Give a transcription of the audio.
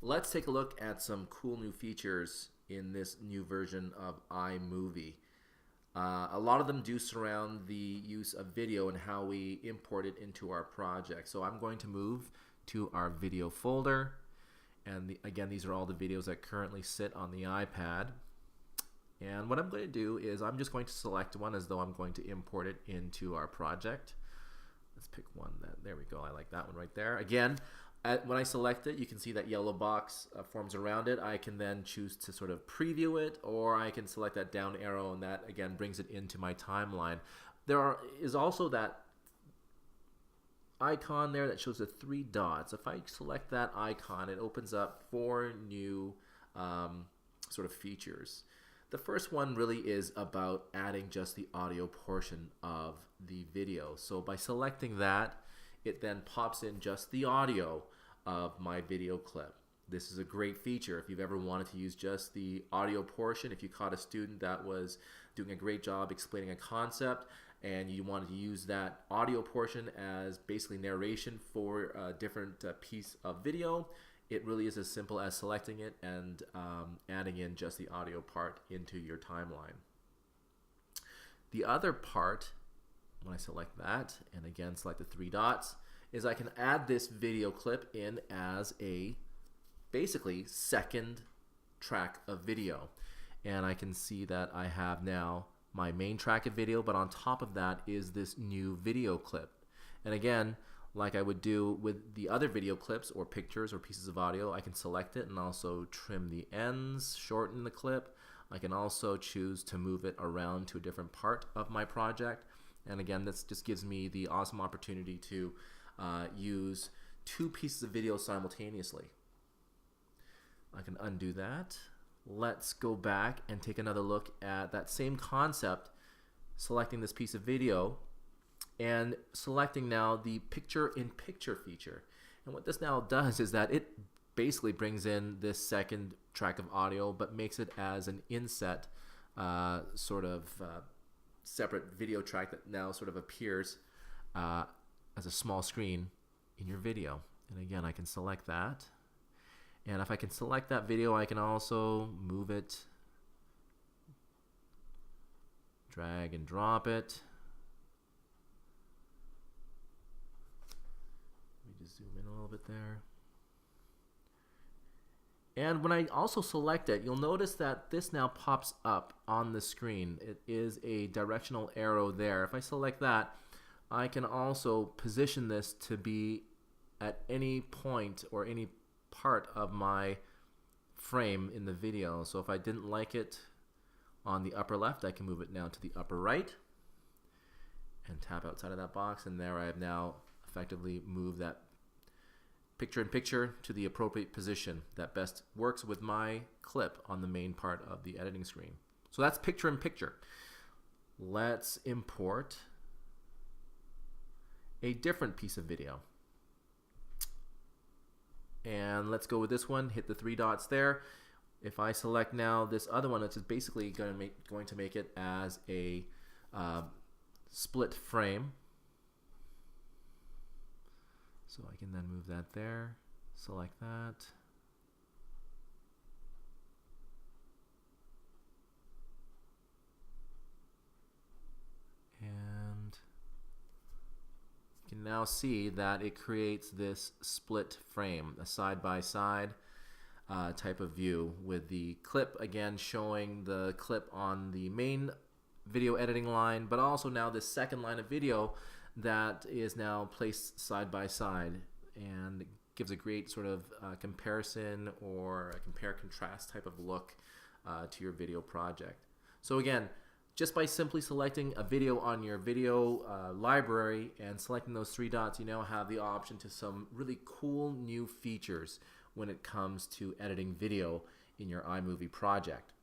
Let's take a look at some cool new features in this new version of iMovie. A lot of them do surround the use of video and how we import it into our project. So I'm going to move to our video folder, and again, these are all the videos that currently sit on the iPad. And what I'm going to do is I'm just going to select one as though I'm going to import it into our project. Let's pick one. There we go. I like that one right there. Again, when I select it, you can see that yellow box forms around it. I can then choose to sort of preview it, or I can select that down arrow, and that again brings it into my timeline. Is also that icon there that shows the 3 dots. If I select that icon, it opens up 4 new sort of features. The first one really is about adding just the audio portion of the video. So by selecting that, it then pops in just the audio of my video clip. This is a great feature if you've ever wanted to use just the audio portion. If you caught a student that was doing a great job explaining a concept and you wanted to use that audio portion as basically narration for a different piece of video, it really is as simple as selecting it and adding in just the audio part into your timeline. The other part, when I select that and again select the 3 dots, is I can add this video clip in as a basically second track of video. And I can see that I have now my main track of video, but on top of that is this new video clip. And again, like I would do with the other video clips or pictures or pieces of audio, I can select it and also trim the ends, shorten the clip. I can also choose to move it around to a different part of my project. And again, this just gives me the awesome opportunity to use 2 pieces of video simultaneously. I can undo that. Let's go back and take another look at that same concept, selecting this piece of video and selecting now the picture-in-picture feature. And what this now does is that it basically brings in this second track of audio but makes it as an inset sort of separate video track that now sort of appears as a small screen in your video. And again, I can select that. And if I can select that video, I can also move it, drag and drop it. Let me just zoom in a little bit there. And when I also select it, you'll notice that this now pops up on the screen. It is a directional arrow there. If I select that, I can also position this to be at any point or any part of my frame in the video. So if I didn't like it on the upper left, I can move it now to the upper right and tap outside of that box, and there I have now effectively moved that picture-in-picture to the appropriate position that best works with my clip on the main part of the editing screen. So that's picture-in-picture. Let's import a different piece of video. And let's go with this one, hit the 3 dots there. If I select now this other one, which is basically going to make it as a split frame. So I can then move that there, select that. And you can now see that it creates this split frame, a side-by-side type of view with the clip again showing the clip on the main video editing line, but also now this second line of video that is now placed side by side and gives a great sort of comparison or a compare-contrast type of look to your video project. So again, just by simply selecting a video on your video library and selecting those 3 dots, you now have the option to some really cool new features when it comes to editing video in your iMovie project.